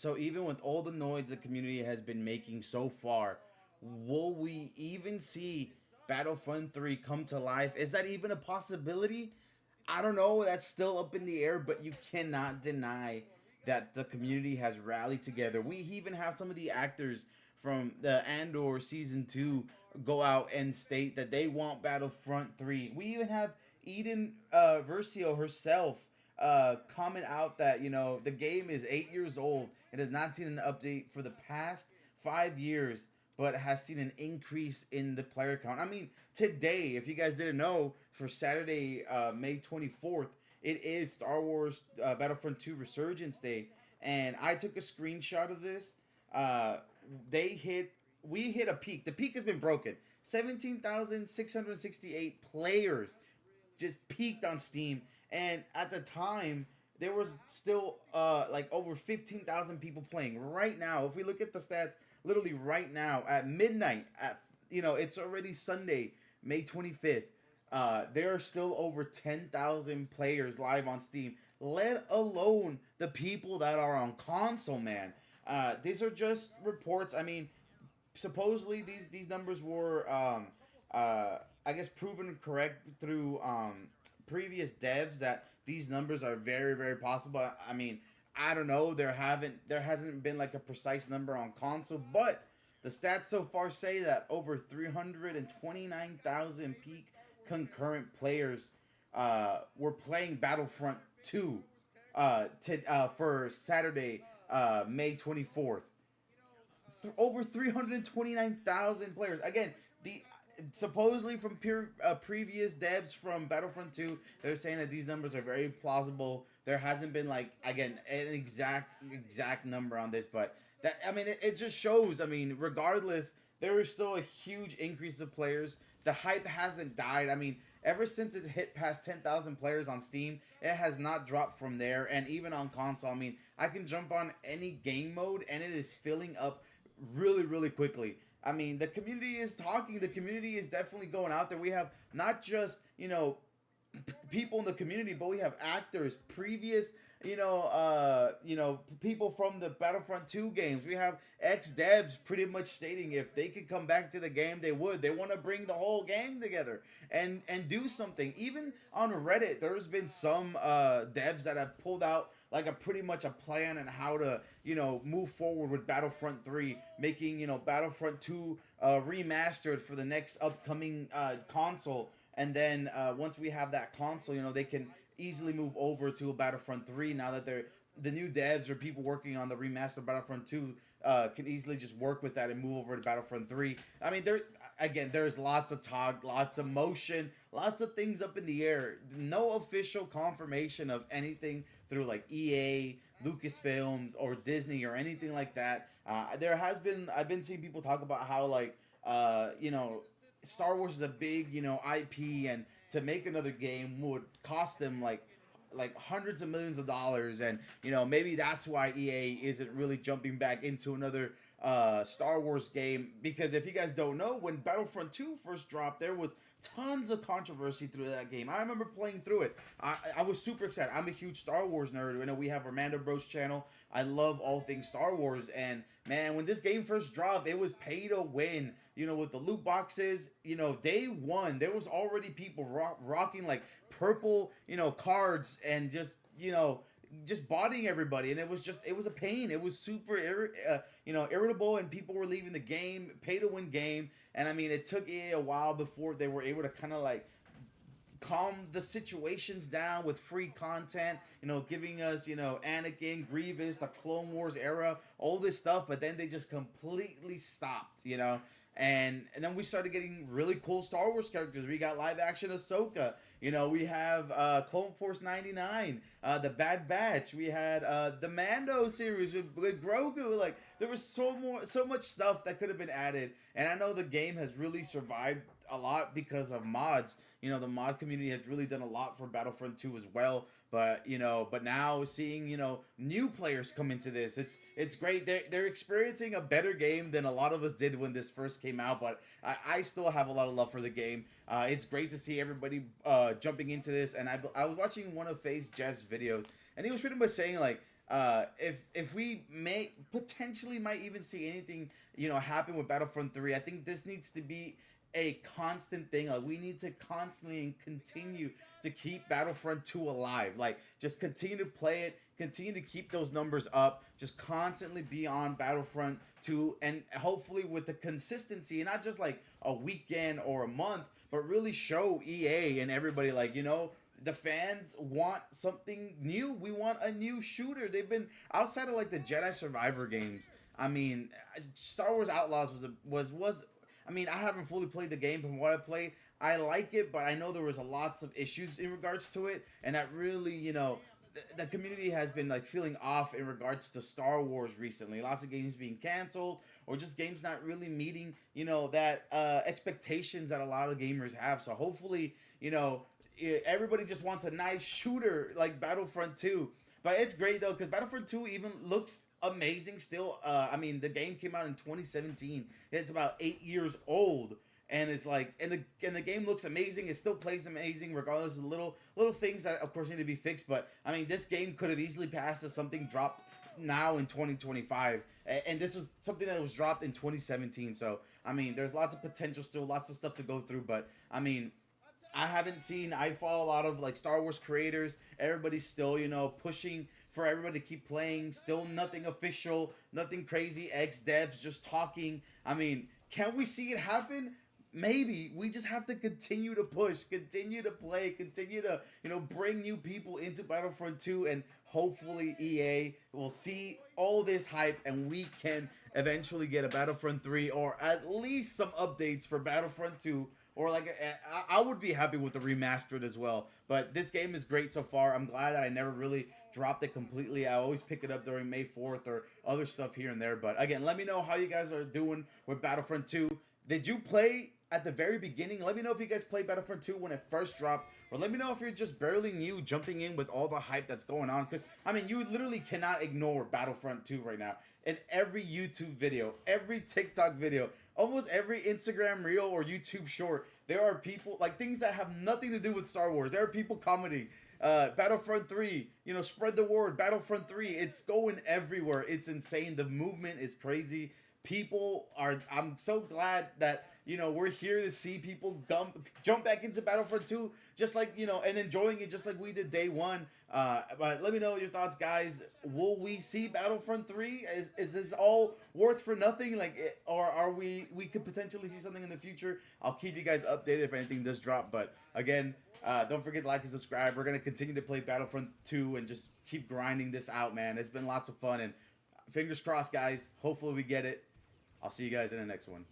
So even with all the noise the community has been making so far, will we even see Battlefront 3 come to life? Is that even a possibility? I don't know. That's still up in the air, but you cannot deny that the community has rallied together. We even have some of the actors from the Andor season 2 go out and state that they want Battlefront 3. We even have Eden Versio herself comment out that the game is 8 years old and has not seen an update for the past 5 years, but has seen an increase in the player count. I mean, today, if you guys didn't know, for Saturday, May 24th, it is Star Wars Battlefront 2 Resurgence Day, and I took a screenshot of this. Uh, they hit, we hit a peak. The peak has been broken. 17,668 players just peaked on Steam, and at the time there was still like over 15,000 people playing. Right now, if we look at the stats, literally right now at midnight, it's already Sunday, May 25th. There are still over 10,000 players live on Steam. Let alone the people that are on console, man. These are just reports. I mean, supposedly these numbers were I guess proven correct through previous devs that these numbers are very very possible. I mean, I don't know. There hasn't been like a precise number on console, but the stats so far say that over 329,000 peak concurrent players were playing Battlefront 2 for Saturday, May 24th. Over 329,000 players. Again, the supposedly from previous devs from Battlefront 2, they're saying that these numbers are very plausible. There hasn't been like again an exact number on this, but that I mean it just shows. I mean, regardless, there is still a huge increase of players. The hype hasn't died. I mean, ever since it hit past 10,000 players on Steam, it has not dropped from there. And even on console, I mean, I can jump on any game mode and it is filling up really, really quickly. I mean, the community is talking. The community is definitely going out there. We have not just people in the community, but we have actors, previous people from the Battlefront 2 games. We have ex devs pretty much stating if they could come back to the game, they would. They want to bring the whole gang together and do something. Even on Reddit, there's been some devs that have pulled out like a pretty much a plan on how to move forward with Battlefront 3, making Battlefront 2 remastered for the next upcoming console. And then once we have that console, they can easily move over to a Battlefront 3 now that they're the new devs or people working on the remastered Battlefront 2 can easily just work with that and move over to Battlefront 3. I mean, there's lots of talk, lots of motion, lots of things up in the air. No official confirmation of anything through like EA, Lucasfilms, or Disney or anything like that. I've been seeing people talk about how like Star Wars is a big IP, and to make another game would cost them like hundreds of millions of dollars, and maybe that's why EA isn't really jumping back into another Star Wars game. Because if you guys don't know, when Battlefront 2 first dropped, there was tons of controversy through that game. I remember playing through it. I was super excited. I'm a huge Star Wars nerd. I know we have Armando Bros channel. I love all things Star Wars, and man, when this game first dropped, it was pay to win. With the loot boxes, day one, there was already people rocking like purple, cards, and just bodying everybody, and it was a pain. It was super irritable, and people were leaving the game, pay to win game. And I mean, it took a while before they were able to kind of like calm the situations down with free content, giving us, Anakin, Grievous, the Clone Wars era, all this stuff, but then they just completely stopped. And then we started getting really cool Star Wars characters. We got live action Ahsoka. We have Clone Force 99, the Bad Batch. We had the Mando series with Grogu. Like, there was so much stuff that could have been added. And I know the game has really survived a lot because of mods. The mod community has really done a lot for Battlefront 2 as well. But now seeing new players come into this, it's great. They're experiencing a better game than a lot of us did when this first came out. But I still have a lot of love for the game. It's great to see everybody jumping into this. And I was watching one of FaZe Jeff's videos, and he was pretty much saying like, if we may potentially might even see anything happen with Battlefront 3, I think this needs to be a constant thing. Like we need to constantly and continue to keep Battlefront 2 alive. Like just continue to play it, continue to keep those numbers up, just constantly be on Battlefront 2, and hopefully with the consistency and not just like a weekend or a month, but really show EA and everybody like, the fans want something new. We want a new shooter. They've been outside of like the Jedi Survivor games. I mean, Star Wars Outlaws was. I mean, I haven't fully played the game. From what I played, I like it, but I know there was a lots of issues in regards to it, and that really, the community has been like feeling off in regards to Star Wars recently. Lots of games being canceled, or just games not really meeting, that expectations that a lot of gamers have. So hopefully, everybody just wants a nice shooter like Battlefront 2. But it's great though because Battlefront 2 even looks amazing still. I mean, the game came out in 2017. It's about 8 years old, and it's like, and the game looks amazing. It still plays amazing regardless of the little things that of course need to be fixed. But I mean, this game could have easily passed as something dropped now in 2025, and this was something that was dropped in 2017. So I mean, there's lots of potential still, lots of stuff to go through. But I mean, I follow a lot of like Star Wars creators. Everybody's still, pushing for everybody to keep playing. Still nothing official, nothing crazy. Ex devs just talking. I mean, can we see it happen? Maybe. We just have to continue to push, continue to play, continue to, bring new people into Battlefront 2, and hopefully EA will see all this hype and we can eventually get a Battlefront 3 or at least some updates for Battlefront 2, or like I would be happy with the remastered as well. But this game is great so far. I'm glad that I never really dropped it completely. I always pick it up during May 4th or other stuff here and there. But again, let me know how you guys are doing with Battlefront 2. Did you play at the very beginning? Let me know if you guys played Battlefront 2 when it first dropped, or let me know if you're just barely new, jumping in with all the hype that's going on. Because I mean, you literally cannot ignore Battlefront 2 right now. In every YouTube video, every TikTok video, almost every Instagram reel or YouTube short, there are people like things that have nothing to do with Star Wars. There are people commenting, Battlefront 3, spread the word, Battlefront 3. It's going everywhere. It's insane. The movement is crazy. I'm so glad that, we're here to see people jump back into Battlefront 2, just like, and enjoying it just like we did day one. But let me know your thoughts, guys. Will we see Battlefront 3? Is this all worth for nothing? Or are we could potentially see something in the future? I'll keep you guys updated if anything does drop. But again, don't forget to like and subscribe. We're going to continue to play Battlefront 2 and just keep grinding this out, man. It's been lots of fun, and fingers crossed, guys. Hopefully we get it. I'll see you guys in the next one.